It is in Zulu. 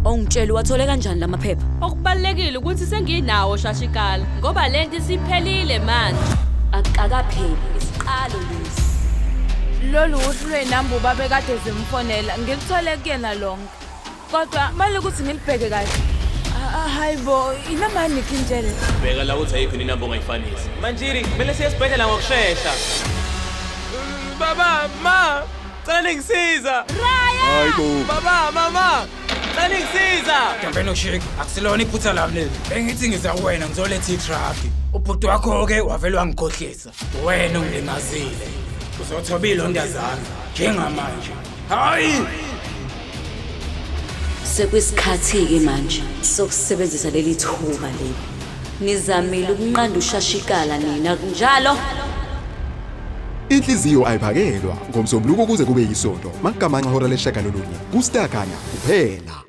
Ongitshela wathole kanjani lamaphepha? Okubalekile ukuthi senginawo Shashikala ngoba lento isiphelile manje. Akakapheli isiqalo lesi. Lolu uhlu lwenamba ubabe kade zimfonela ngikuthole kuyena lonke. Kodwa manje ukuthi ngilibheke kahle. Hayibo, inamba nikinjele. Bheka la uthi ayikho inamba ongayifanisi. Manjiri, kumele siye esibhedlela ngokusheshsha. Baba, ma, cela ningisiza. Hayibo. Baba, mama, cela ningisiza. Ngempela ushiki, akusilona iphutha lami leli. Bengithi ngiza kuwena ngizoletha i-truck. Ubhuti wakho-ke wavele wangikhohlisa. Wena ungilimazile. Uzothoba ilondazana njengamanje. Hayi! Sekuyisikhathi-ke manje sokusebenzisa leli thuba leli. Nizamile ukunqanda uShashikala nina kunjalo? Inhliziyo ayiphakelwa ngomsombuluko kuze kube yisonto. Magamanxa hora leshagalolunye. Kustakanya kuphela.